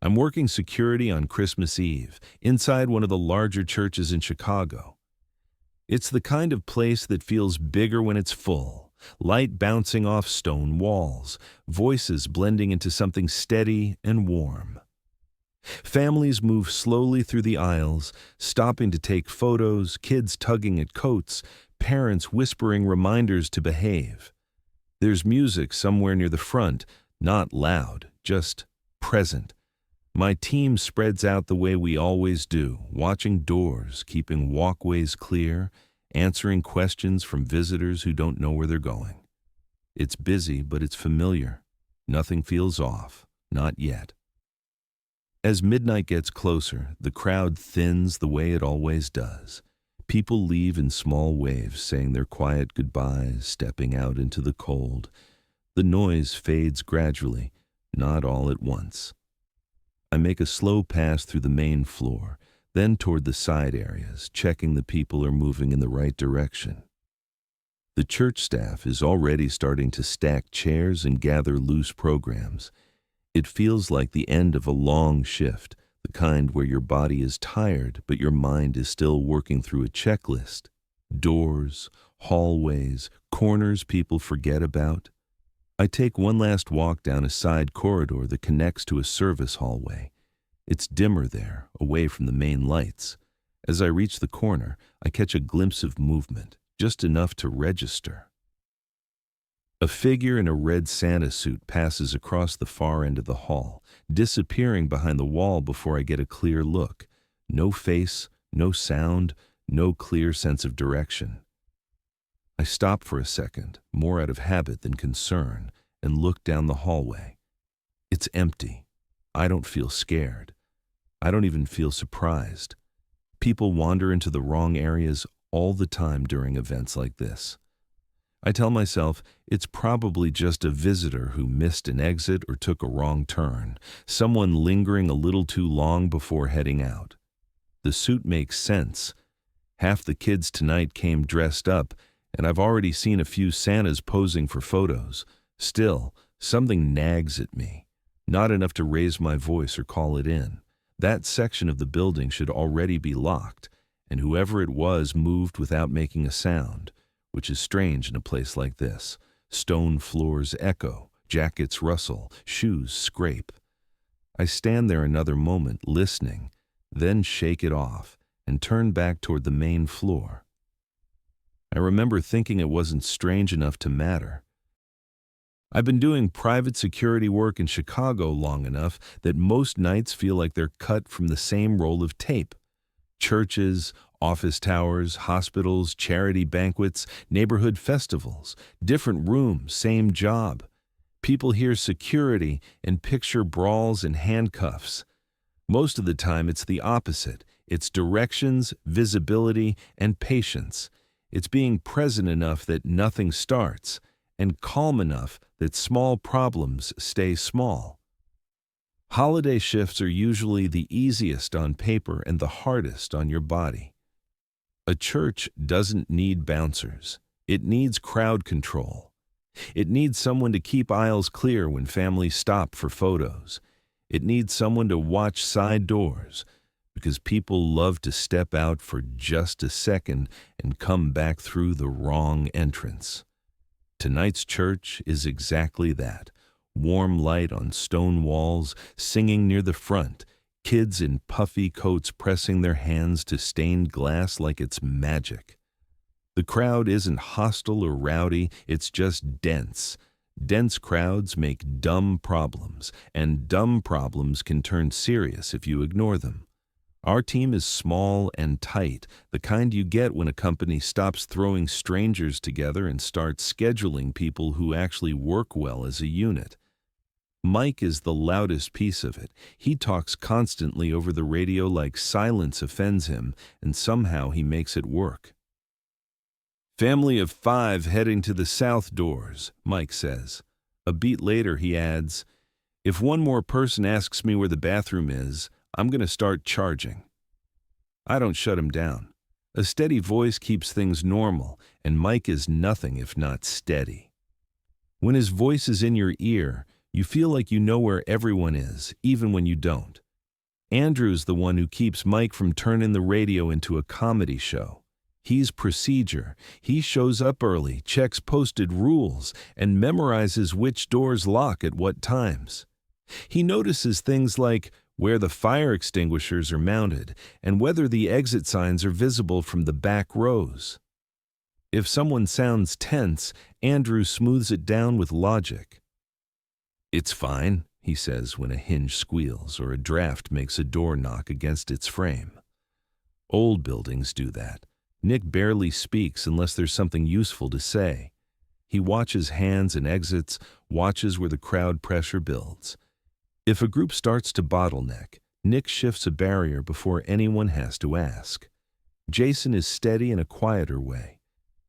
I'm working security on Christmas Eve, inside one of the larger churches in Chicago. It's the kind of place that feels bigger when it's full, light bouncing off stone walls, voices blending into something steady and warm. Families move slowly through the aisles, stopping to take photos, kids tugging at coats, parents whispering reminders to behave. There's music somewhere near the front, not loud, just present. My team spreads out the way we always do, watching doors, keeping walkways clear, answering questions from visitors who don't know where they're going. It's busy, but it's familiar. Nothing feels off, not yet. As midnight gets closer, the crowd thins the way it always does. People leave in small waves, saying their quiet goodbyes, stepping out into the cold. The noise fades gradually, not all at once. I make a slow pass through the main floor, then toward the side areas, checking the people are moving in the right direction. The church staff is already starting to stack chairs and gather loose programs. It feels like the end of a long shift, the kind where your body is tired but your mind is still working through a checklist. Doors, hallways, corners people forget about. I take one last walk down a side corridor that connects to a service hallway. It's dimmer there, away from the main lights. As I reach the corner, I catch a glimpse of movement, just enough to register. A figure in a red Santa suit passes across the far end of the hall, disappearing behind the wall before I get a clear look. No face, no sound, no clear sense of direction. I stop for a second, more out of habit than concern, and look down the hallway. It's empty. I don't feel scared. I don't even feel surprised. People wander into the wrong areas all the time during events like this. I tell myself it's probably just a visitor who missed an exit or took a wrong turn, someone lingering a little too long before heading out. The suit makes sense. Half the kids tonight came dressed up, and I've already seen a few Santas posing for photos. Still, something nags at me. Not enough to raise my voice or call it in. That section of the building should already be locked, and whoever it was moved without making a sound, which is strange in a place like this. Stone floors echo, jackets rustle, shoes scrape. I stand there another moment, listening, then shake it off and turn back toward the main floor. I remember thinking it wasn't strange enough to matter. I've been doing private security work in Chicago long enough that most nights feel like they're cut from the same roll of tape. Churches, office towers, hospitals, charity banquets, neighborhood festivals, different rooms, same job. People hear security and picture brawls and handcuffs. Most of the time it's the opposite. It's directions, visibility, and patience. It's being present enough that nothing starts, and calm enough that small problems stay small. Holiday shifts are usually the easiest on paper and the hardest on your body. A church doesn't need bouncers. It needs crowd control. It needs someone to keep aisles clear when families stop for photos. It needs someone to watch side doors, because people love to step out for just a second and come back through the wrong entrance. Tonight's church is exactly that. Warm light on stone walls, singing near the front, kids in puffy coats pressing their hands to stained glass like it's magic. The crowd isn't hostile or rowdy, it's just dense. Dense crowds make dumb problems, and dumb problems can turn serious if you ignore them. Our team is small and tight, the kind you get when a company stops throwing strangers together and starts scheduling people who actually work well as a unit. Mike is the loudest piece of it. He talks constantly over the radio like silence offends him, and somehow he makes it work. "Family of 5 heading to the south doors," Mike says. A beat later he adds, "If one more person asks me where the bathroom is, I'm going to start charging." I don't shut him down. A steady voice keeps things normal, and Mike is nothing if not steady. When his voice is in your ear, You feel like you know where everyone is, even when you don't. Andrew's the one who keeps Mike from turning the radio into a comedy show. He's procedure. He shows up early, checks posted rules, and memorizes which doors lock at what times. He notices things like where the fire extinguishers are mounted and whether the exit signs are visible from the back rows. If someone sounds tense, Andrew smooths it down with logic. "It's fine," he says when a hinge squeals or a draft makes a door knock against its frame. Old buildings do that. Nick barely speaks unless there's something useful to say. He watches hands and exits, watches where the crowd pressure builds. If a group starts to bottleneck, Nick shifts a barrier before anyone has to ask. Jason is steady in a quieter way.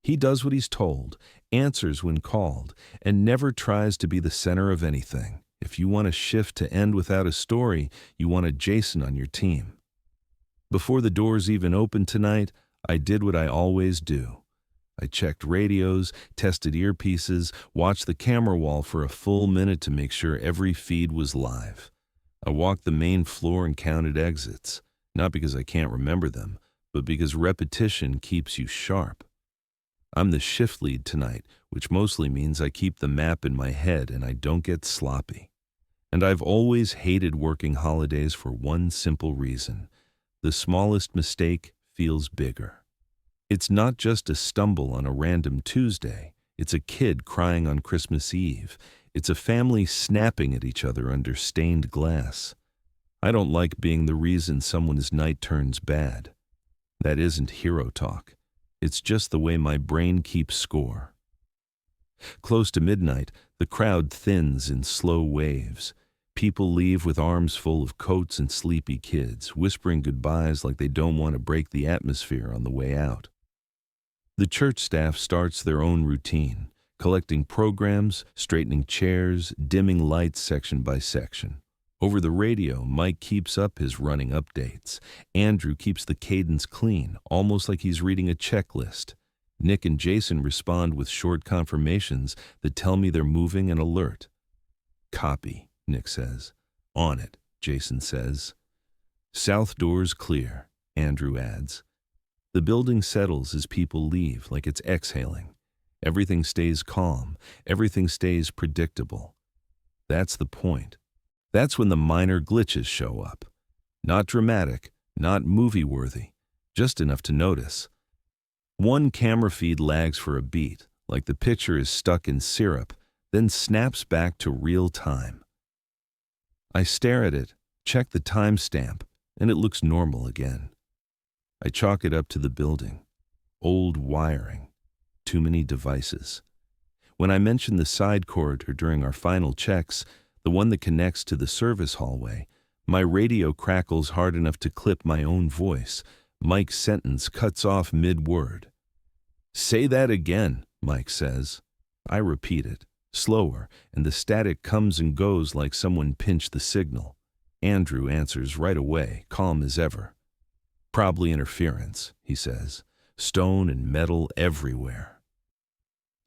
He does what he's told, answers when called, and never tries to be the center of anything. If you want a shift to end without a story, you want a Jason on your team. Before the doors even opened tonight, I did what I always do. I checked radios, tested earpieces, watched the camera wall for a full minute to make sure every feed was live. I walked the main floor and counted exits, not because I can't remember them, but because repetition keeps you sharp. I'm the shift lead tonight, which mostly means I keep the map in my head and I don't get sloppy. And I've always hated working holidays for one simple reason. The smallest mistake feels bigger. It's not just a stumble on a random Tuesday. It's a kid crying on Christmas Eve. It's a family snapping at each other under stained glass. I don't like being the reason someone's night turns bad. That isn't hero talk. It's just the way my brain keeps score. Close to midnight, the crowd thins in slow waves. People leave with arms full of coats and sleepy kids, whispering goodbyes like they don't want to break the atmosphere on the way out. The church staff starts their own routine, collecting programs, straightening chairs, dimming lights section by section. Over the radio, Mike keeps up his running updates. Andrew keeps the cadence clean, almost like he's reading a checklist. Nick and Jason respond with short confirmations that tell me they're moving and alert. "Copy," Nick says. "On it," Jason says. "South doors clear," Andrew adds. The building settles as people leave, like it's exhaling. Everything stays calm. Everything stays predictable. That's the point. That's when the minor glitches show up. Not dramatic, not movie-worthy, just enough to notice. One camera feed lags for a beat, like the picture is stuck in syrup, then snaps back to real time. I stare at it, check the timestamp, and it looks normal again. I chalk it up to the building. Old wiring. Too many devices. When I mention the side corridor during our final checks, the one that connects to the service hallway, my radio crackles hard enough to clip my own voice. Mike's sentence cuts off mid-word. "Say that again," Mike says. I repeat it, slower, and the static comes and goes like someone pinched the signal. Andrew answers right away, calm as ever. "Probably interference," he says. "Stone and metal everywhere."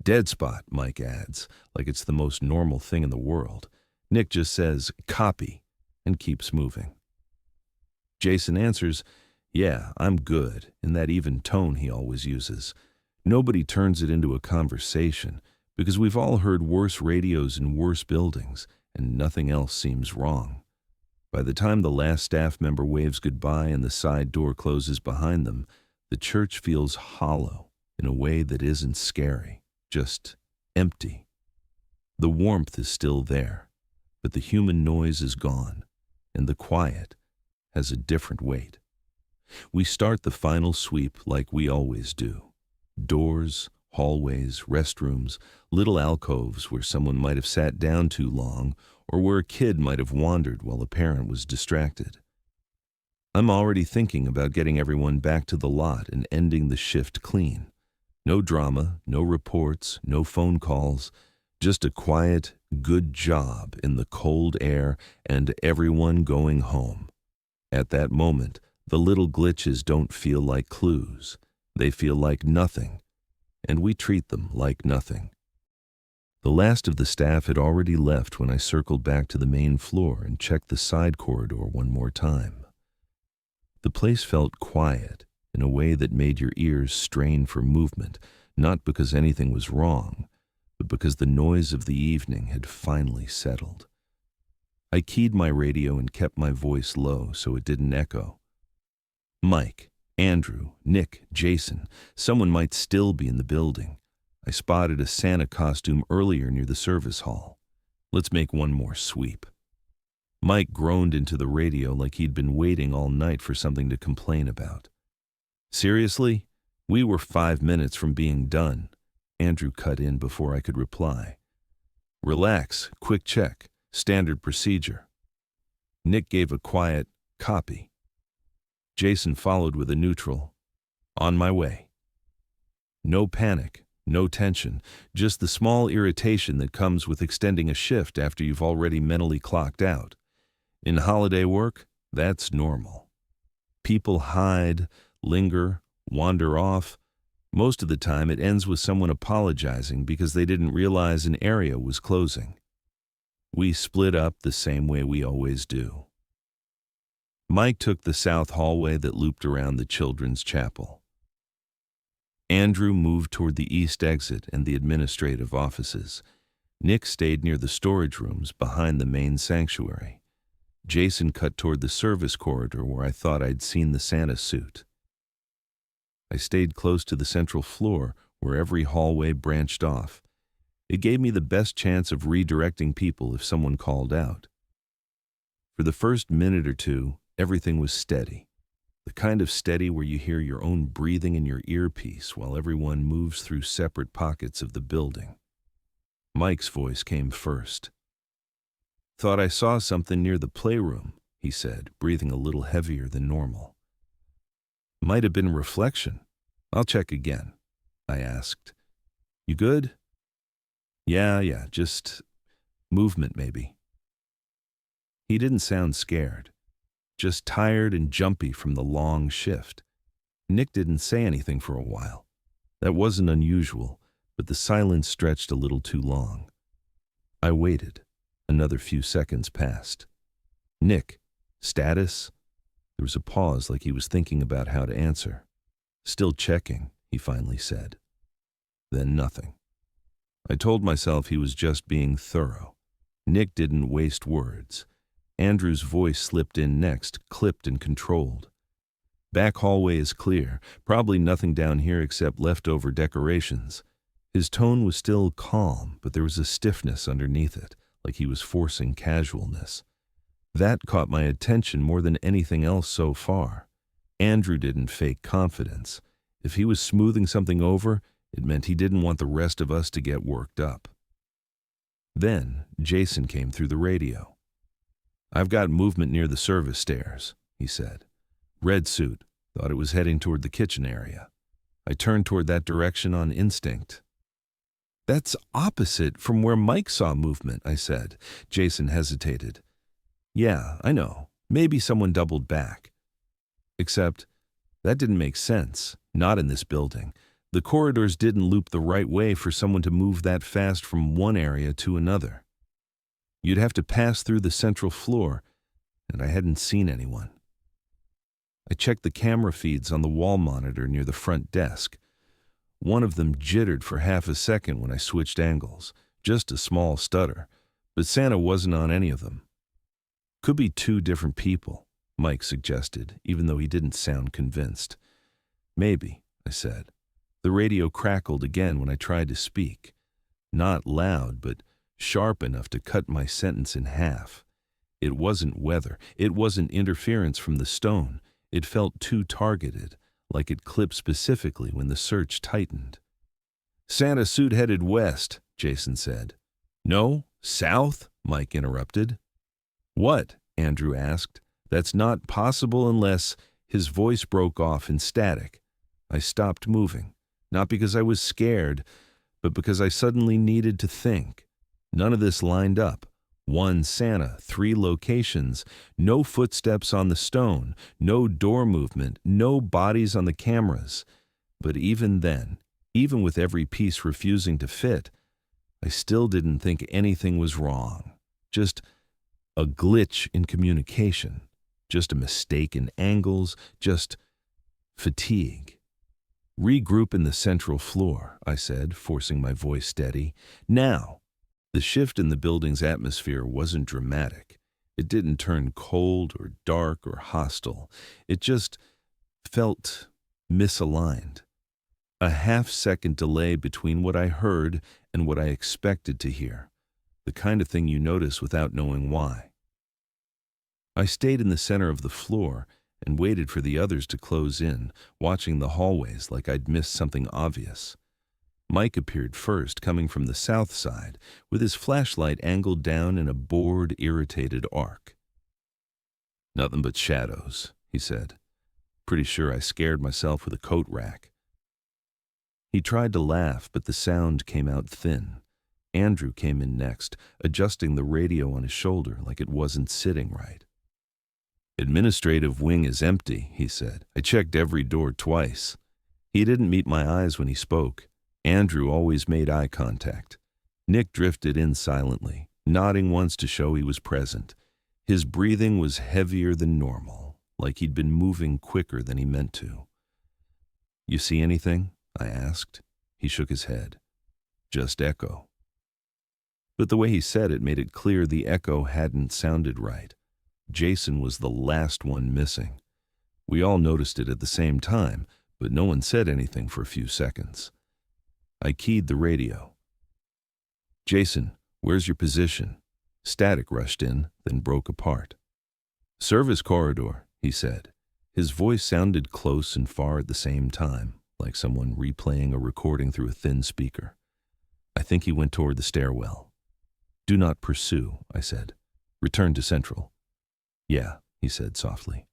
"Dead spot," Mike adds, like it's the most normal thing in the world. Nick just says, "Copy," and keeps moving. Jason answers, "Yeah, I'm good," in that even tone he always uses. Nobody turns it into a conversation, because we've all heard worse radios in worse buildings, and nothing else seems wrong. By the time the last staff member waves goodbye and the side door closes behind them, the church feels hollow in a way that isn't scary, just empty. The warmth is still there, but the human noise is gone, and the quiet has a different weight. We start the final sweep like we always do. Doors, hallways, restrooms, little alcoves where someone might have sat down too long or where a kid might have wandered while a parent was distracted. I'm already thinking about getting everyone back to the lot and ending the shift clean. No drama, no reports, no phone calls, just a quiet, good job in the cold air and everyone going home. At that moment, the little glitches don't feel like clues. They feel like nothing, and we treat them like nothing. The last of the staff had already left when I circled back to the main floor and checked the side corridor one more time. The place felt quiet in a way that made your ears strain for movement, not because anything was wrong, but because the noise of the evening had finally settled. I keyed my radio and kept my voice low so it didn't echo. Mike, Andrew, Nick, Jason, someone might still be in the building. I spotted a Santa costume earlier near the service hall. Let's make one more sweep. Mike groaned into the radio like he'd been waiting all night for something to complain about. Seriously? We were 5 minutes from being done. Andrew cut in before I could reply. Relax, quick check, standard procedure. Nick gave a quiet, copy. Jason followed with a neutral, on my way. No panic, no tension, just the small irritation that comes with extending a shift after you've already mentally clocked out. In holiday work, that's normal. People hide, linger, wander off. Most of the time it ends with someone apologizing because they didn't realize an area was closing. We split up the same way we always do. Mike took the south hallway that looped around the children's chapel. Andrew moved toward the east exit and the administrative offices. Nick stayed near the storage rooms behind the main sanctuary. Jason cut toward the service corridor where I thought I'd seen the Santa suit. I stayed close to the central floor where every hallway branched off. It gave me the best chance of redirecting people if someone called out. For the first minute or two, everything was steady. The kind of steady where you hear your own breathing in your earpiece while everyone moves through separate pockets of the building. Mike's voice came first. Thought I saw something near the playroom, he said, breathing a little heavier than normal. Might have been reflection. I'll check again, I asked. You good? Yeah, just movement maybe. He didn't sound scared, just tired and jumpy from the long shift. Nick didn't say anything for a while. That wasn't unusual, but the silence stretched a little too long. I waited. Another few seconds passed. Nick, status? There was a pause like he was thinking about how to answer. Still checking, he finally said. Then nothing. I told myself he was just being thorough. Nick didn't waste words. Andrew's voice slipped in next, clipped and controlled. Back hallway is clear, probably nothing down here except leftover decorations. His tone was still calm, but there was a stiffness underneath it, like he was forcing casualness. That caught my attention more than anything else so far. Andrew didn't fake confidence. If he was smoothing something over, it meant he didn't want the rest of us to get worked up. Then Jason came through the radio. I've got movement near the service stairs, he said. Red suit, thought it was heading toward the kitchen area. I turned toward that direction on instinct. That's opposite from where Mike saw movement, I said. Jason hesitated. Yeah, I know. Maybe someone doubled back. Except, that didn't make sense. Not in this building. The corridors didn't loop the right way for someone to move that fast from one area to another. You'd have to pass through the central floor, and I hadn't seen anyone. I checked the camera feeds on the wall monitor near the front desk. One of them jittered for half a second when I switched angles, just a small stutter, but Santa wasn't on any of them. Could be 2 different people, Mike suggested, even though he didn't sound convinced. Maybe, I said. The radio crackled again when I tried to speak. Not loud, but sharp enough to cut my sentence in half. It wasn't weather. It wasn't interference from the stone. It felt too targeted, like it clipped specifically when the search tightened. Santa suit headed west, Jason said. No, south, Mike interrupted. What? Andrew asked. That's not possible unless... His voice broke off in static. I stopped moving, not because I was scared, but because I suddenly needed to think. None of this lined up. 1 Santa, 3 locations, no footsteps on the stone, no door movement, no bodies on the cameras. But even then, even with every piece refusing to fit, I still didn't think anything was wrong. Just a glitch in communication. Just a mistake in angles. Just fatigue. "Regroup in the central floor," I said, forcing my voice steady. "Now." The shift in the building's atmosphere wasn't dramatic. It didn't turn cold or dark or hostile. It just felt misaligned. A half-second delay between what I heard and what I expected to hear. The kind of thing you notice without knowing why. I stayed in the center of the floor and waited for the others to close in, watching the hallways like I'd missed something obvious. Mike appeared first, coming from the south side, with his flashlight angled down in a bored, irritated arc. "Nothing but shadows," he said. "Pretty sure I scared myself with a coat rack." He tried to laugh, but the sound came out thin. Andrew came in next, adjusting the radio on his shoulder like it wasn't sitting right. "Administrative wing is empty," he said. "I checked every door twice." He didn't meet my eyes when he spoke. Andrew always made eye contact. Nick drifted in silently, nodding once to show he was present. His breathing was heavier than normal, like he'd been moving quicker than he meant to. "You see anything?" I asked. He shook his head. "Just echo." But the way he said it made it clear the echo hadn't sounded right. Jason was the last one missing. We all noticed it at the same time, but no one said anything for a few seconds. I keyed the radio. "Jason, where's your position?" Static rushed in, then broke apart. "Service corridor," he said. His voice sounded close and far at the same time, like someone replaying a recording through a thin speaker. I think he went toward the stairwell. "Do not pursue," I said. "Return to Central." "Yeah," he said softly.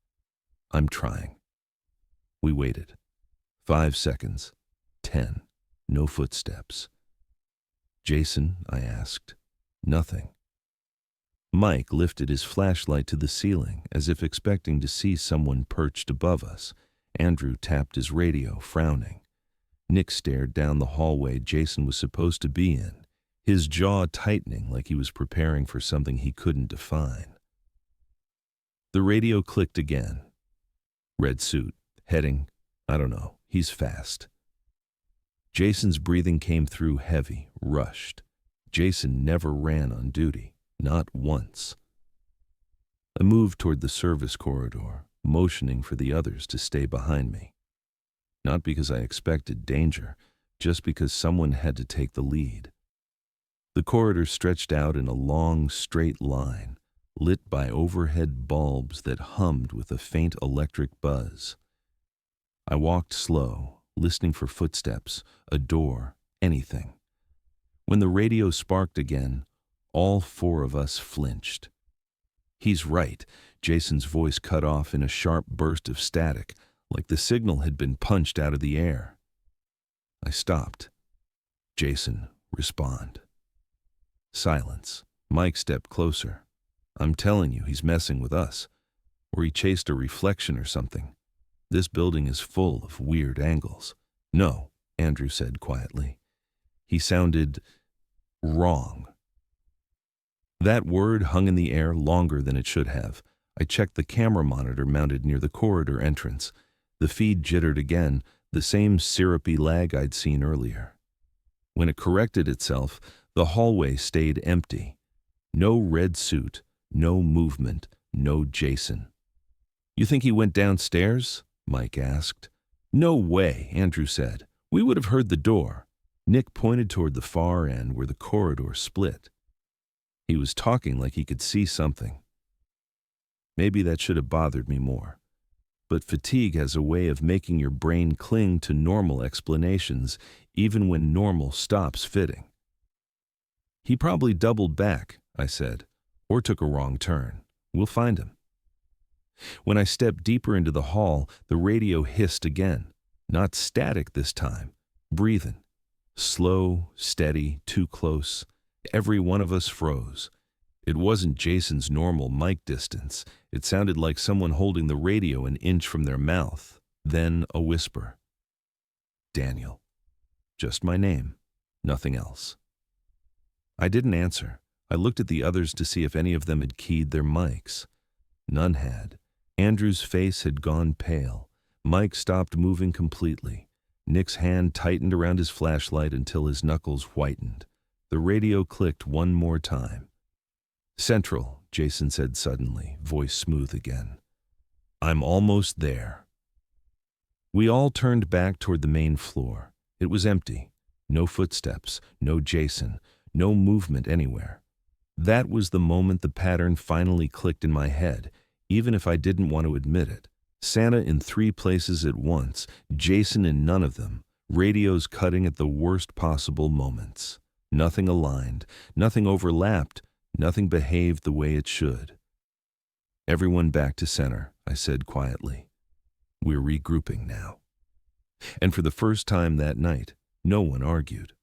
"I'm trying." We waited. 5 seconds. 10. No footsteps. "Jason?" I asked. Nothing. Mike lifted his flashlight to the ceiling, as if expecting to see someone perched above us. Andrew tapped his radio, frowning. Nick stared down the hallway Jason was supposed to be in, his jaw tightening like he was preparing for something he couldn't define. The radio clicked again. "Red suit. Heading. I don't know. He's fast." Jason's breathing came through heavy, rushed. Jason never ran on duty. Not once. I moved toward the service corridor, motioning for the others to stay behind me. Not because I expected danger, just because someone had to take the lead. The corridor stretched out in a long, straight line, lit by overhead bulbs that hummed with a faint electric buzz. I walked slow, listening for footsteps, a door, anything. When the radio sparked again, all 4 of us flinched. "He's right," Jason's voice cut off in a sharp burst of static, like the signal had been punched out of the air. I stopped. "Jason, respond." Silence. Mike stepped closer. "I'm telling you, he's messing with us. Or he chased a reflection or something. This building is full of weird angles." "No," Andrew said quietly. He sounded wrong. That word hung in the air longer than it should have. I checked the camera monitor mounted near the corridor entrance. The feed jittered again, the same syrupy lag I'd seen earlier. When it corrected itself, the hallway stayed empty. No red suit, no movement, no Jason. "You think he went downstairs?" Mike asked. "No way," Andrew said. "We would have heard the door." Nick pointed toward the far end where the corridor split. He was talking like he could see something. Maybe that should have bothered me more. But fatigue has a way of making your brain cling to normal explanations, even when normal stops fitting. "He probably doubled back," I said, "or took a wrong turn. We'll find him." When I stepped deeper into the hall, the radio hissed again. Not static this time, breathing. Slow, steady, too close. Every one of us froze. It wasn't Jason's normal mic distance. It sounded like someone holding the radio an inch from their mouth. Then a whisper. "Daniel." Just my name, nothing else. I didn't answer. I looked at the others to see if any of them had keyed their mics. None had. Andrew's face had gone pale. Mike stopped moving completely. Nick's hand tightened around his flashlight until his knuckles whitened. The radio clicked one more time. "Central," Jason said suddenly, voice smooth again. "I'm almost there." We all turned back toward the main floor. It was empty. No footsteps, no Jason, no movement anywhere. That was the moment the pattern finally clicked in my head, even if I didn't want to admit it. Santa in 3 places at once, Jason in none of them, radios cutting at the worst possible moments. Nothing aligned, nothing overlapped, nothing behaved the way it should. "Everyone back to center," I said quietly. "We're regrouping now." And for the first time that night, no one argued.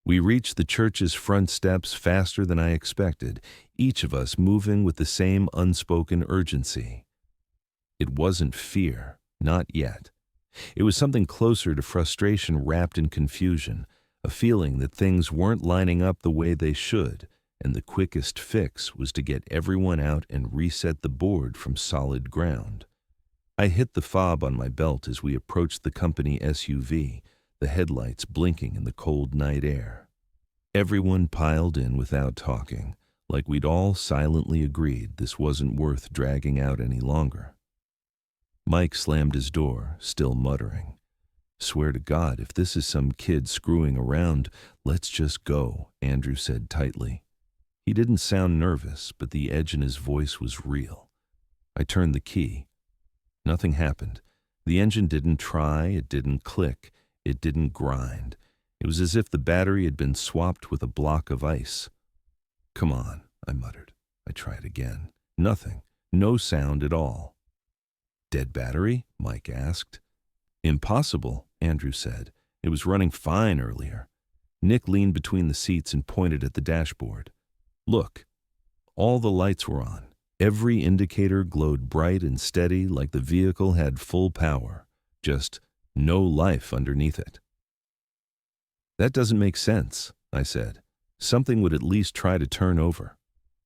We reached the church's front steps faster than I expected, each of us moving with the same unspoken urgency. It wasn't fear, not yet. It was something closer to frustration wrapped in confusion, a feeling that things weren't lining up the way they should, and the quickest fix was to get everyone out and reset the board from solid ground. I hit the fob on my belt as we approached the company SUV, the headlights blinking in the cold night air. Everyone piled in without talking, like we'd all silently agreed this wasn't worth dragging out any longer. Mike slammed his door, still muttering. "Swear to God, if this is some kid screwing around, let's just go," Andrew said tightly. He didn't sound nervous, but the edge in his voice was real. I turned the key. Nothing happened. The engine didn't try, it didn't click, it didn't grind. It was as if the battery had been swapped with a block of ice. "Come on," I muttered. I tried again. Nothing. No sound at all. "Dead battery?" Mike asked. "Impossible," Andrew said. "It was running fine earlier." Nick leaned between the seats and pointed at the dashboard. "Look." All the lights were on. Every indicator glowed bright and steady like the vehicle had full power, just no life underneath it. "That doesn't make sense," I said. "Something would at least try to turn over."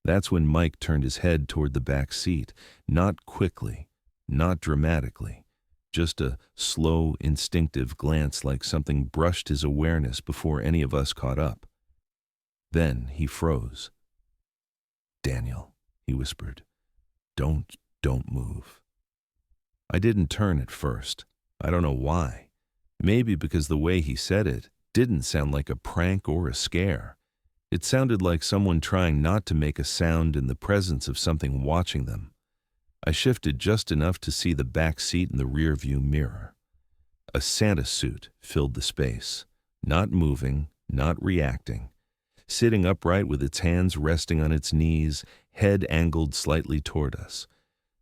That's when Mike turned his head toward the back seat, not quickly, not dramatically, just a slow, instinctive glance like something brushed his awareness before any of us caught up. Then he froze. "Daniel," he whispered, don't move." I didn't turn at first. I don't know why. Maybe because the way he said it didn't sound like a prank or a scare. It sounded like someone trying not to make a sound in the presence of something watching them. I shifted just enough to see the back seat in the rearview mirror. A Santa suit filled the space, not moving, not reacting. Sitting upright with its hands resting on its knees, head angled slightly toward us.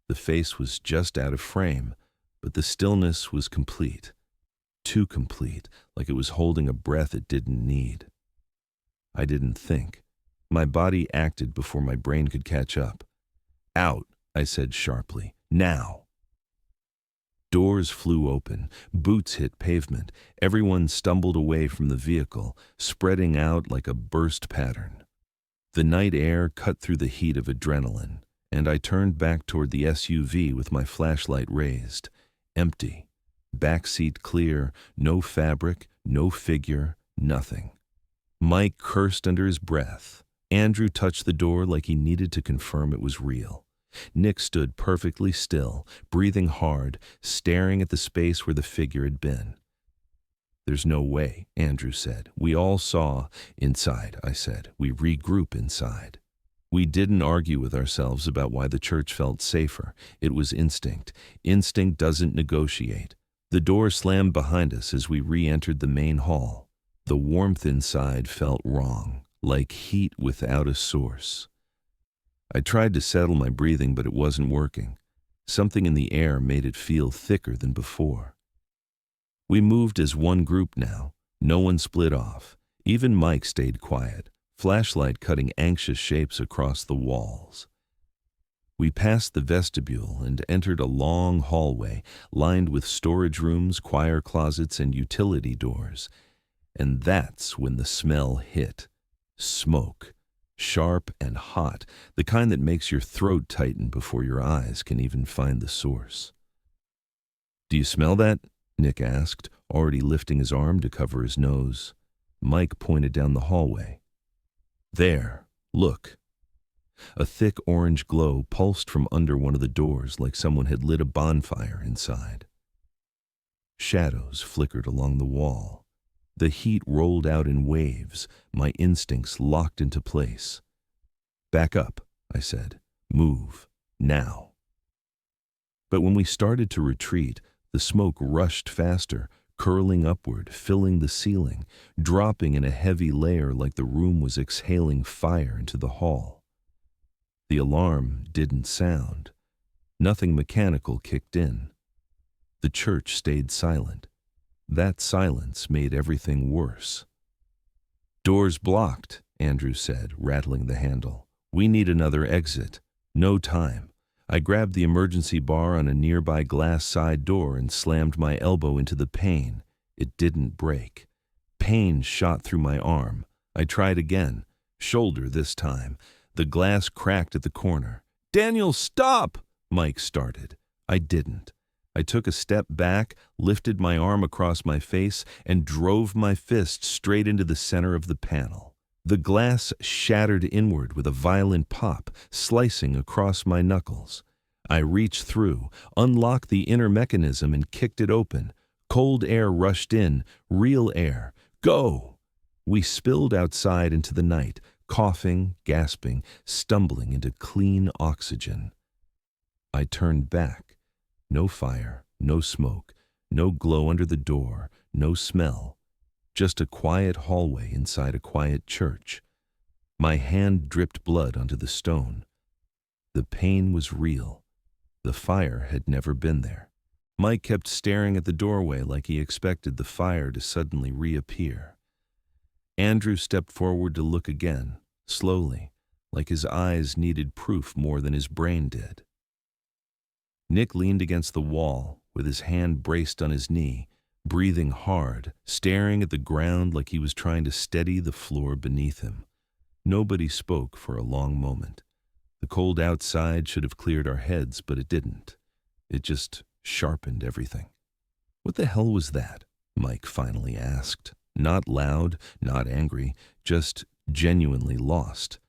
The face was just out of frame, but the stillness was complete. Too complete, like it was holding a breath it didn't need. I didn't think. My body acted before my brain could catch up. "Out," I said sharply. "Now." Doors flew open, boots hit pavement, everyone stumbled away from the vehicle, spreading out like a burst pattern. The night air cut through the heat of adrenaline, and I turned back toward the SUV with my flashlight raised. Empty. Back seat clear, no fabric, no figure, nothing. Mike cursed under his breath. Andrew touched the door like he needed to confirm it was real. Nick stood perfectly still, breathing hard, staring at the space where the figure had been. "There's no way," Andrew said. "We all saw." "Inside," I said. "We regroup inside." We didn't argue with ourselves about why the church felt safer. It was instinct. Instinct doesn't negotiate. The door slammed behind us as we re-entered the main hall. The warmth inside felt wrong, like heat without a source. I tried to settle my breathing, but it wasn't working. Something in the air made it feel thicker than before. We moved as one group now. No one split off. Even Mike stayed quiet, flashlight cutting anxious shapes across the walls. We passed the vestibule and entered a long hallway lined with storage rooms, choir closets, and utility doors. And that's when the smell hit. Smoke. Sharp and hot, the kind that makes your throat tighten before your eyes can even find the source. "Do you smell that?" Nick asked, already lifting his arm to cover his nose. Mike pointed down the hallway. "There, look." A thick orange glow pulsed from under one of the doors like someone had lit a bonfire inside. Shadows flickered along the wall. The heat rolled out in waves, my instincts locked into place. "Back up," I said. "Move. Now." But when we started to retreat, the smoke rushed faster, curling upward, filling the ceiling, dropping in a heavy layer like the room was exhaling fire into the hall. The alarm didn't sound. Nothing mechanical kicked in. The church stayed silent. That silence made everything worse. "Door's blocked," Andrew said, rattling the handle. "We need another exit. No time." I grabbed the emergency bar on a nearby glass side door and slammed my elbow into the pane. It didn't break. Pain shot through my arm. I tried again. Shoulder this time. The glass cracked at the corner. "Daniel, stop!" Mike started. I didn't. I took a step back, lifted my arm across my face, and drove my fist straight into the center of the panel. The glass shattered inward with a violent pop, slicing across my knuckles. I reached through, unlocked the inner mechanism, and kicked it open. Cold air rushed in, real air. "Go!" We spilled outside into the night, coughing, gasping, stumbling into clean oxygen. I turned back. No fire, no smoke, no glow under the door, no smell. Just a quiet hallway inside a quiet church. My hand dripped blood onto the stone. The pain was real. The fire had never been there. Mike kept staring at the doorway like he expected the fire to suddenly reappear. Andrew stepped forward to look again, slowly, like his eyes needed proof more than his brain did. Nick leaned against the wall, with his hand braced on his knee, breathing hard, staring at the ground like he was trying to steady the floor beneath him. Nobody spoke for a long moment. The cold outside should have cleared our heads, but it didn't. It just sharpened everything. "What the hell was that?" Mike finally asked. Not loud, not angry, just genuinely lost.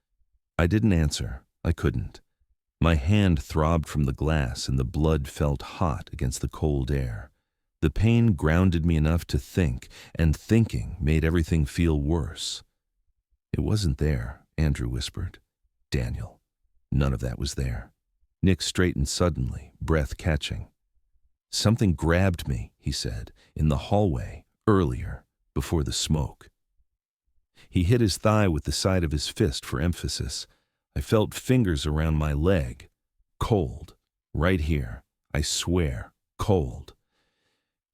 I didn't answer. I couldn't. My hand throbbed from the glass and the blood felt hot against the cold air. The pain grounded me enough to think, and thinking made everything feel worse. "It wasn't there," Andrew whispered. "Daniel, none of that was there." Nick straightened suddenly, breath catching. "Something grabbed me," he said, "in the hallway, earlier, before the smoke." He hit his thigh with the side of his fist for emphasis. I felt fingers around my leg. Cold. Right here. I swear. Cold.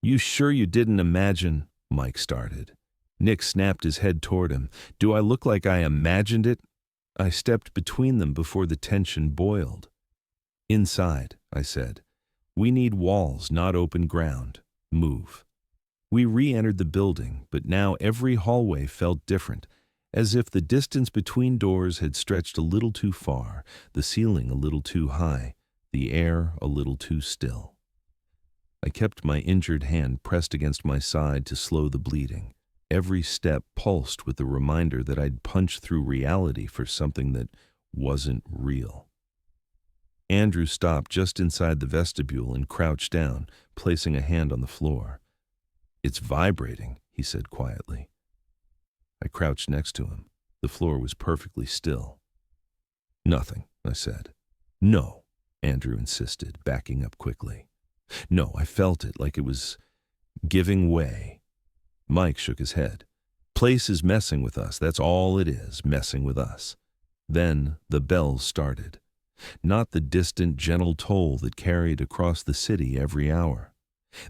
"You sure you didn't imagine?" Mike started. Nick snapped his head toward him. "Do I look like I imagined it?" I stepped between them before the tension boiled. "Inside," I said. "We need walls, not open ground. Move." We re-entered the building, but now every hallway felt different, as if the distance between doors had stretched a little too far, the ceiling a little too high, the air a little too still. I kept my injured hand pressed against my side to slow the bleeding. Every step pulsed with the reminder that I'd punched through reality for something that wasn't real. Andrew stopped just inside the vestibule and crouched down, placing a hand on the floor. "It's vibrating," he said quietly. I crouched next to him. The floor was perfectly still. "Nothing," I said. "No," Andrew insisted, backing up quickly. "No, I felt it like it was giving way." Mike shook his head. "Place is messing with us, that's all it is, messing with us." Then the bells started. Not the distant, gentle toll that carried across the city every hour.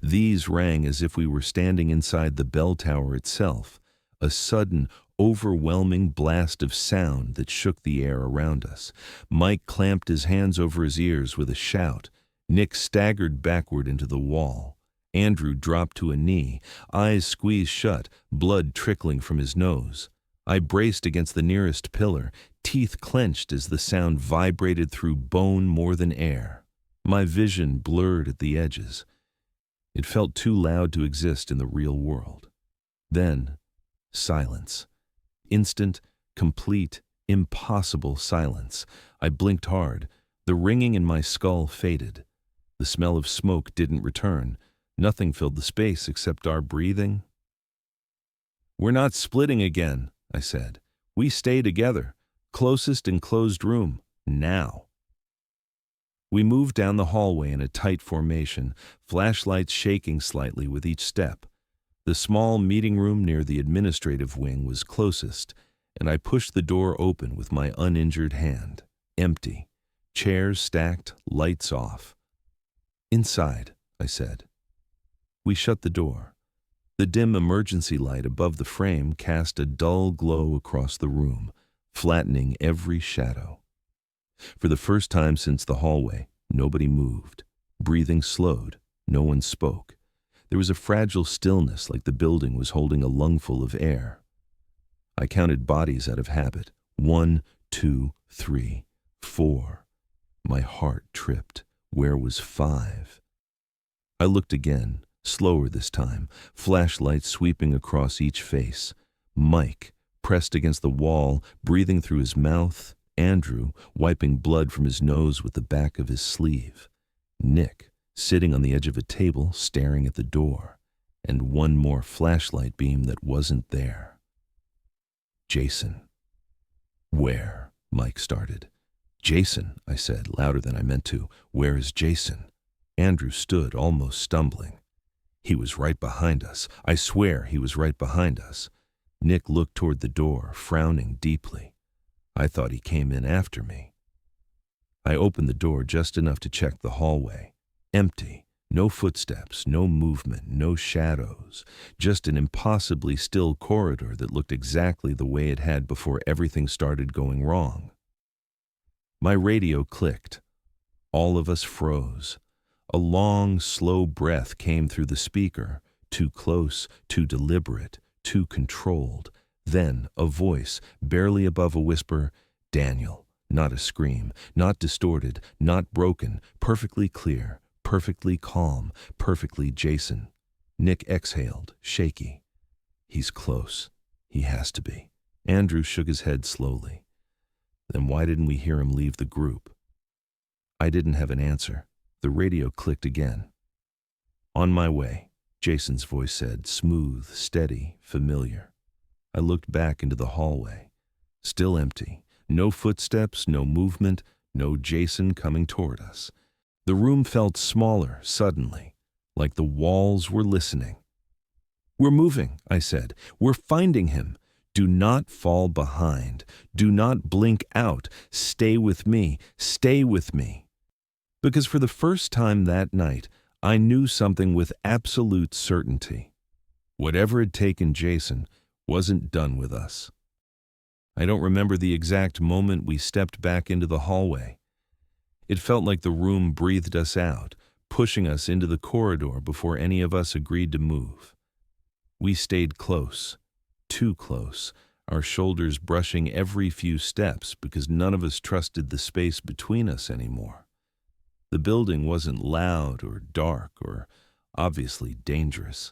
These rang as if we were standing inside the bell tower itself, a sudden, overwhelming blast of sound that shook the air around us. Mike clamped his hands over his ears with a shout. Nick staggered backward into the wall. Andrew dropped to a knee, eyes squeezed shut, blood trickling from his nose. I braced against the nearest pillar, teeth clenched as the sound vibrated through bone more than air. My vision blurred at the edges. It felt too loud to exist in the real world. Then, silence. Instant, complete, impossible silence. I blinked hard. The ringing in my skull faded. The smell of smoke didn't return. Nothing filled the space except our breathing. "We're not splitting again," I said. "We stay together. Closest enclosed room. Now." We moved down the hallway in a tight formation, flashlights shaking slightly with each step. The small meeting room near the administrative wing was closest, and I pushed the door open with my uninjured hand. Empty. Chairs stacked, lights off. "Inside," I said. We shut the door. The dim emergency light above the frame cast a dull glow across the room, flattening every shadow. For the first time since the hallway, nobody moved. Breathing slowed. No one spoke. There was a fragile stillness, like the building was holding a lungful of air. I counted bodies out of habit. 1, 2, 3, 4. My heart tripped. Where was 5? I looked again, slower this time, flashlight sweeping across each face. Mike, pressed against the wall, breathing through his mouth. Andrew, wiping blood from his nose with the back of his sleeve. Nick, sitting on the edge of a table, staring at the door. And one more flashlight beam that wasn't there. "Jason." "Where?" Mike started. "Jason," I said, louder than I meant to. "Where is Jason?" Andrew stood, almost stumbling. "He was right behind us. I swear he was right behind us." Nick looked toward the door, frowning deeply. "I thought he came in after me." I opened the door just enough to check the hallway. Empty. No footsteps, no movement, no shadows. Just an impossibly still corridor that looked exactly the way it had before everything started going wrong. My radio clicked. All of us froze. A long, slow breath came through the speaker, too close, too deliberate, too controlled. Then a voice, barely above a whisper, "Daniel." Not a scream, not distorted, not broken, perfectly clear, perfectly calm, perfectly Jason. Nick exhaled, shaky. "He's close. He has to be." Andrew shook his head slowly. "Then why didn't we hear him leave the group?" I didn't have an answer. The radio clicked again. "On my way," Jason's voice said, smooth, steady, familiar. I looked back into the hallway. Still empty. No footsteps, no movement, no Jason coming toward us. The room felt smaller suddenly, like the walls were listening. "We're moving," I said. "We're finding him. Do not fall behind. Do not blink out. Stay with me. Stay with me." Because for the first time that night, I knew something with absolute certainty. Whatever had taken Jason wasn't done with us. I don't remember the exact moment we stepped back into the hallway. It felt like the room breathed us out, pushing us into the corridor before any of us agreed to move. We stayed close, too close, our shoulders brushing every few steps because none of us trusted the space between us anymore. The building wasn't loud or dark or obviously dangerous.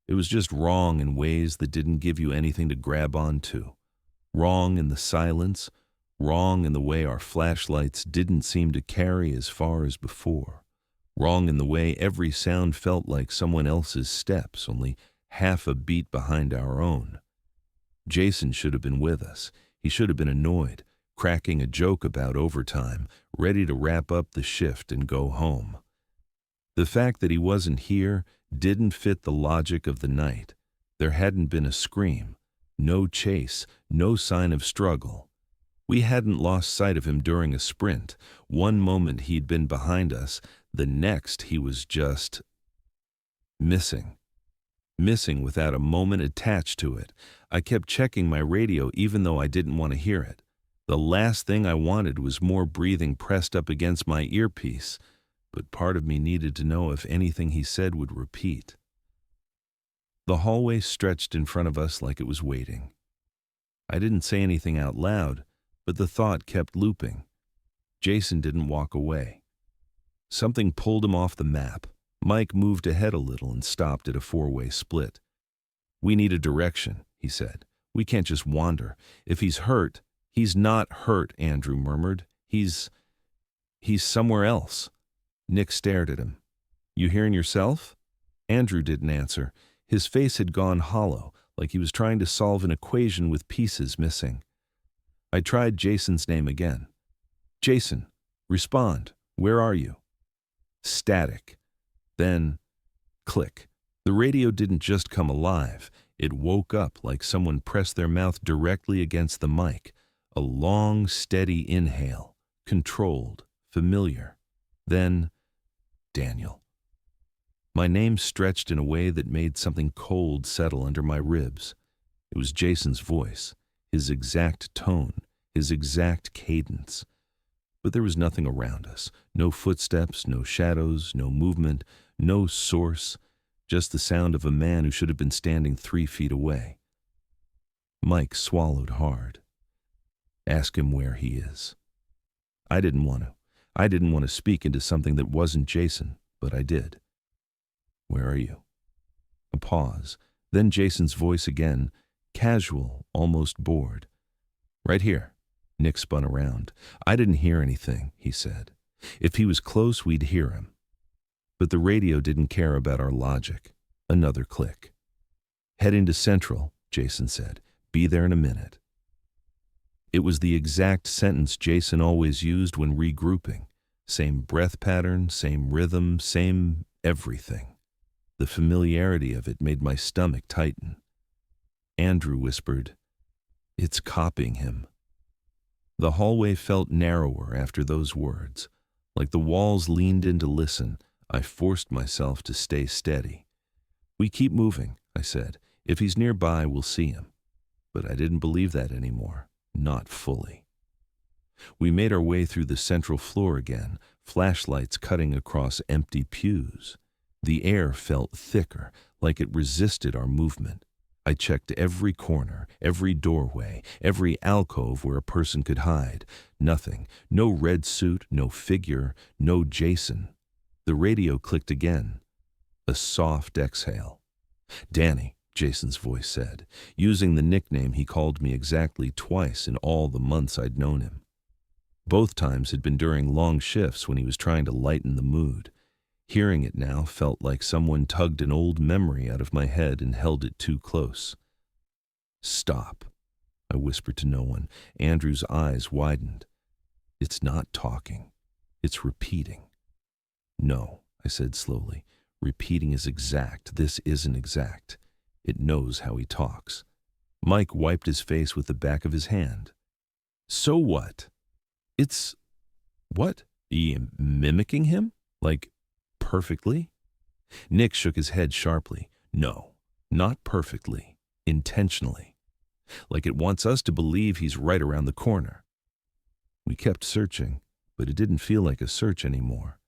It was just wrong in ways that didn't give you anything to grab onto. Wrong in the silence, wrong in the way our flashlights didn't seem to carry as far as before. Wrong in the way every sound felt like someone else's steps, only half a beat behind our own. Jason should have been with us. He should have been annoyed, cracking a joke about overtime, ready to wrap up the shift and go home. The fact that he wasn't here didn't fit the logic of the night. There hadn't been a scream, no chase, no sign of struggle. We hadn't lost sight of him during a sprint. One moment he'd been behind us, the next he was just missing. Missing without a moment attached to it. I kept checking my radio even though I didn't want to hear it. The last thing I wanted was more breathing pressed up against my earpiece, but part of me needed to know if anything he said would repeat. The hallway stretched in front of us like it was waiting. I didn't say anything out loud, but the thought kept looping. Jason didn't walk away. Something pulled him off the map. Mike moved ahead a little and stopped at a four-way split. "We need a direction," he said. "We can't just wander. If he's hurt—" "He's not hurt," Andrew murmured. He's somewhere else." Nick stared at him. "You hearing yourself?" Andrew didn't answer. His face had gone hollow, like he was trying to solve an equation with pieces missing. I tried Jason's name again. "Jason, respond. Where are you?" Static. Then, click. The radio didn't just come alive. It woke up like someone pressed their mouth directly against the mic. A long, steady inhale. Controlled. Familiar. Then, Daniel. My name stretched in a way that made something cold settle under my ribs. It was Jason's voice, his exact tone, his exact cadence. But there was nothing around us. No footsteps, no shadows, no movement, no source, just the sound of a man who should have been standing 3 feet away. Mike swallowed hard. "Ask him where he is." I didn't want to. I didn't want to speak into something that wasn't Jason, but I did. "Where are you?" A pause, then Jason's voice again, casual, almost bored. "Right here." Nick spun around. "I didn't hear anything," he said. "If he was close, we'd hear him." But the radio didn't care about our logic. Another click. "Head into Central," Jason said. "Be there in a minute." It was the exact sentence Jason always used when regrouping. Same breath pattern, same rhythm, same everything. The familiarity of it made my stomach tighten. Andrew whispered, "It's copying him." The hallway felt narrower after those words. Like the walls leaned in to listen, I forced myself to stay steady. "We keep moving," I said. "If he's nearby, we'll see him." But I didn't believe that anymore. Not fully. We made our way through the central floor again, flashlights cutting across empty pews. The air felt thicker, like it resisted our movement. I checked every corner, every doorway, every alcove where a person could hide. Nothing. No red suit, no figure, no Jason. The radio clicked again. A soft exhale. "Danny," Jason's voice said, using the nickname he called me exactly twice in all the months I'd known him. Both times had been during long shifts when he was trying to lighten the mood. Hearing it now felt like someone tugged an old memory out of my head and held it too close. "Stop," I whispered to no one. Andrew's eyes widened. "It's not talking. It's repeating." "No," I said slowly. "Repeating is exact. This isn't exact. It knows how he talks." Mike wiped his face with the back of his hand. "So what? It's... what? Mimicking him? Like, perfectly?" Nick shook his head sharply. "No, not perfectly. Intentionally. Like it wants us to believe he's right around the corner." We kept searching, but it didn't feel like a search anymore.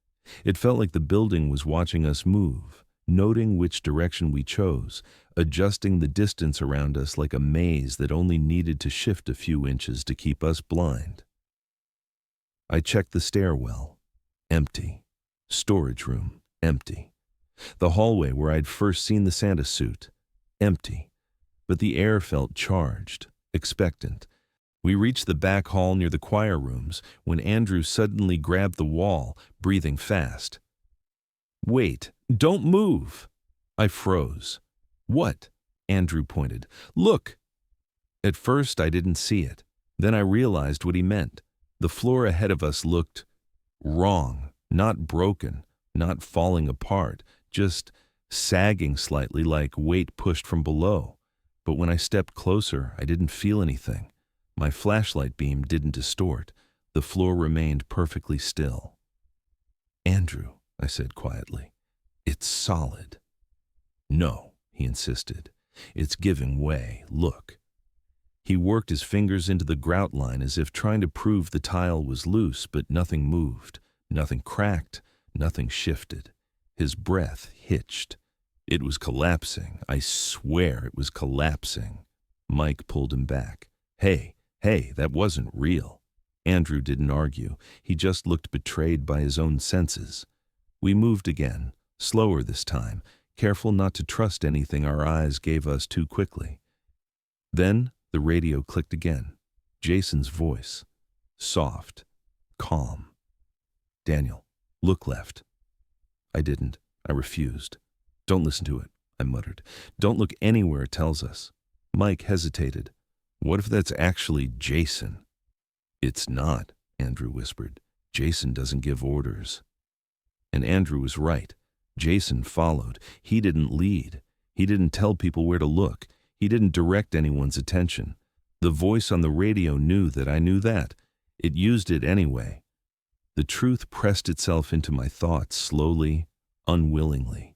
It felt like the building was watching us move, noting which direction we chose, adjusting the distance around us like a maze that only needed to shift a few inches to keep us blind. I checked the stairwell. Empty. Storage room. Empty. The hallway where I'd first seen the Santa suit. Empty. But the air felt charged, expectant. We reached the back hall near the choir rooms when Andrew suddenly grabbed the wall, breathing fast. "Wait, don't move!" I froze. "What?" Andrew pointed. "Look!" At first I didn't see it. Then I realized what he meant. The floor ahead of us looked wrong, not broken, not falling apart, just sagging slightly like weight pushed from below. But when I stepped closer, I didn't feel anything. My flashlight beam didn't distort. The floor remained perfectly still. "Andrew," I said quietly, "it's solid." "No," he insisted. "It's giving way. Look." He worked his fingers into the grout line as if trying to prove the tile was loose, but nothing moved, nothing cracked, nothing shifted. His breath hitched. It was collapsing. I swear it was collapsing. Mike pulled him back. Hey, that wasn't real." Andrew didn't argue. He just looked betrayed by his own senses. We moved again, slower this time, careful not to trust anything our eyes gave us too quickly. Then the radio clicked again. Jason's voice. Soft. Calm. "Daniel, look left." I didn't. I refused. "Don't listen to it," I muttered. "Don't look anywhere it tells us." Mike hesitated. "What if that's actually Jason?" "It's not," Andrew whispered. "Jason doesn't give orders." And Andrew was right. Jason followed. He didn't lead. He didn't tell people where to look. He didn't direct anyone's attention. The voice on the radio knew that I knew that. It used it anyway. The truth pressed itself into my thoughts slowly, unwillingly.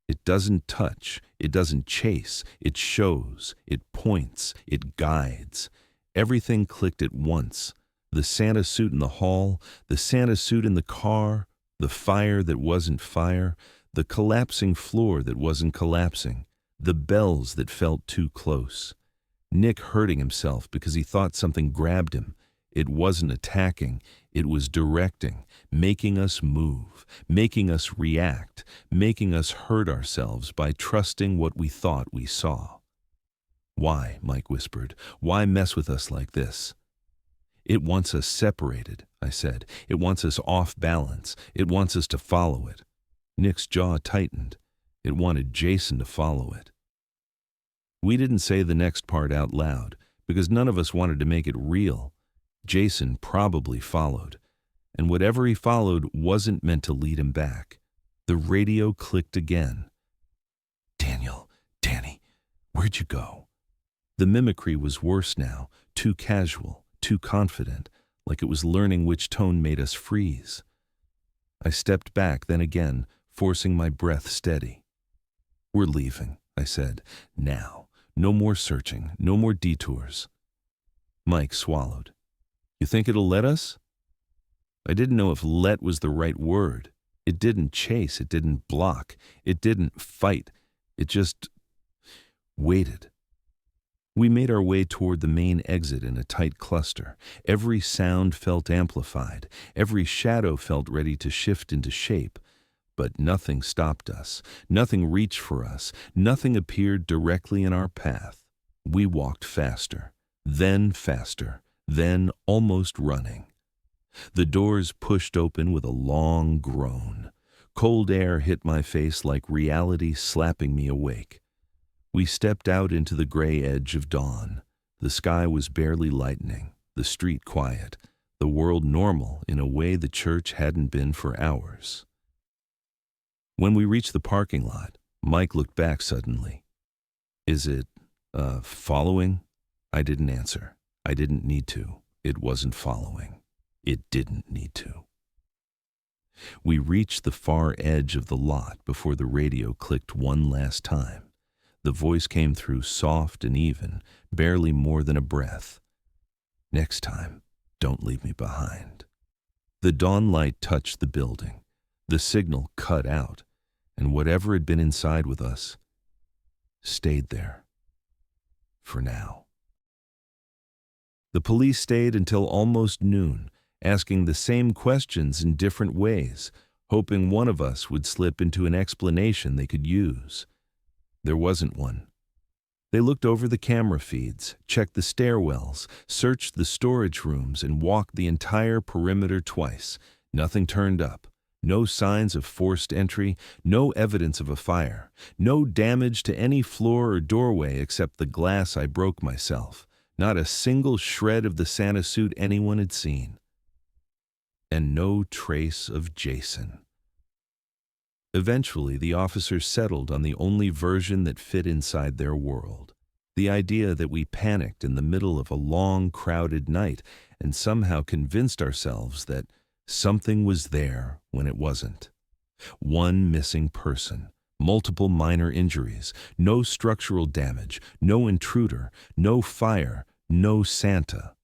It doesn't touch, it doesn't chase, it shows, it points, it guides. Everything clicked at once. The Santa suit in the hall, the Santa suit in the car, the fire that wasn't fire, the collapsing floor that wasn't collapsing, the bells that felt too close. Nick hurting himself because he thought something grabbed him. It wasn't attacking, it was directing, making us move, making us react, making us hurt ourselves by trusting what we thought we saw. "Why?" Mike whispered. "Why mess with us like this?" "It wants us separated," I said. "It wants us off balance. It wants us to follow it." Nick's jaw tightened. It wanted Jason to follow it. We didn't say the next part out loud, because none of us wanted to make it real. Jason probably followed, and whatever he followed wasn't meant to lead him back. The radio clicked again. "Daniel, Danny, where'd you go?" The mimicry was worse now, too casual, too confident, like it was learning which tone made us freeze. I stepped back then again, forcing my breath steady. "We're leaving," I said. "Now. No more searching, no more detours." Mike swallowed. "You think it'll let us?" I didn't know if let was the right word. It didn't chase, it didn't block, it didn't fight. It just waited. We made our way toward the main exit in a tight cluster. Every sound felt amplified. Every shadow felt ready to shift into shape. But nothing stopped us. Nothing reached for us. Nothing appeared directly in our path. We walked faster, then almost running. The doors pushed open with a long groan. Cold air hit my face like reality slapping me awake. We stepped out into the gray edge of dawn. The sky was barely lightening, the street quiet, the world normal in a way the church hadn't been for hours. When we reached the parking lot, Mike looked back suddenly. "Is it, following?" I didn't answer. I didn't need to. It wasn't following. It didn't need to. We reached the far edge of the lot before the radio clicked one last time. The voice came through soft and even, barely more than a breath. "Next time, don't leave me behind." The dawn light touched the building. The signal cut out, and whatever had been inside with us stayed there. For now. The police stayed until almost noon, asking the same questions in different ways, hoping one of us would slip into an explanation they could use. There wasn't one. They looked over the camera feeds, checked the stairwells, searched the storage rooms, and walked the entire perimeter twice. Nothing turned up. No signs of forced entry, no evidence of a fire, no damage to any floor or doorway except the glass I broke myself, not a single shred of the Santa suit anyone had seen. And no trace of Jason. Eventually, the officers settled on the only version that fit inside their world. The idea that we panicked in the middle of a long, crowded night and somehow convinced ourselves that something was there when it wasn't. One missing person, multiple minor injuries, no structural damage, no intruder, no fire, no Santa.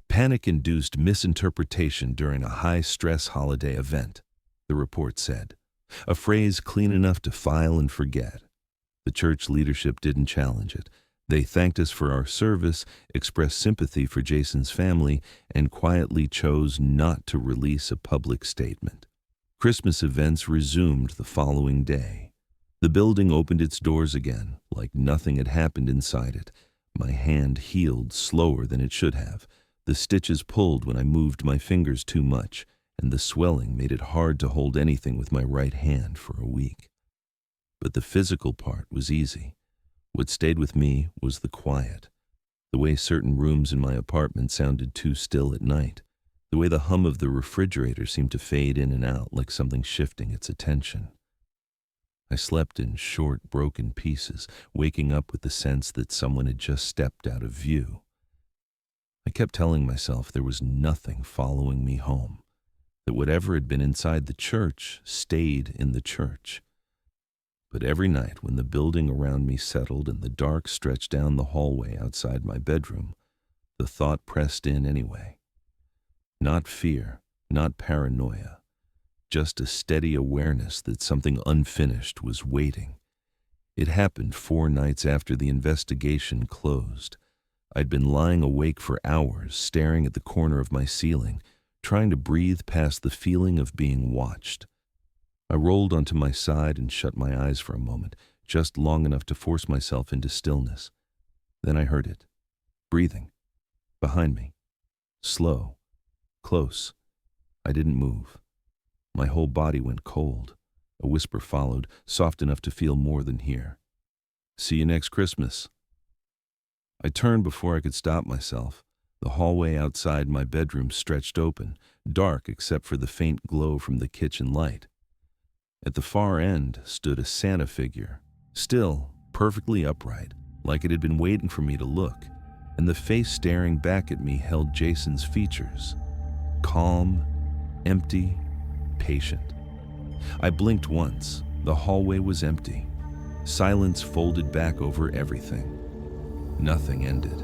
Panic-induced misinterpretation during a high-stress holiday event, the report said. A phrase clean enough to file and forget. The church leadership didn't challenge it. They thanked us for our service, expressed sympathy for Jason's family, and quietly chose not to release a public statement. Christmas events resumed the following day. The building opened its doors again, like nothing had happened inside it. My hand healed slower than it should have. The stitches pulled when I moved my fingers too much, and the swelling made it hard to hold anything with my right hand for a week. But the physical part was easy. What stayed with me was the quiet, the way certain rooms in my apartment sounded too still at night, the way the hum of the refrigerator seemed to fade in and out like something shifting its attention. I slept in short, broken pieces, waking up with the sense that someone had just stepped out of view. I kept telling myself there was nothing following me home, that whatever had been inside the church stayed in the church. But every night when the building around me settled and the dark stretched down the hallway outside my bedroom, the thought pressed in anyway. Not fear, not paranoia, just a steady awareness that something unfinished was waiting. It happened 4 nights after the investigation closed. I'd been lying awake for hours, staring at the corner of my ceiling, trying to breathe past the feeling of being watched. I rolled onto my side and shut my eyes for a moment, just long enough to force myself into stillness. Then I heard it. Breathing. Behind me. Slow. Close. I didn't move. My whole body went cold. A whisper followed, soft enough to feel more than hear. "See you next Christmas." I turned before I could stop myself. The hallway outside my bedroom stretched open, dark except for the faint glow from the kitchen light. At the far end stood a Santa figure, still perfectly upright, like it had been waiting for me to look, and the face staring back at me held Jason's features. Calm, empty, patient. I blinked once. The hallway was empty. Silence folded back over everything. Nothing ended.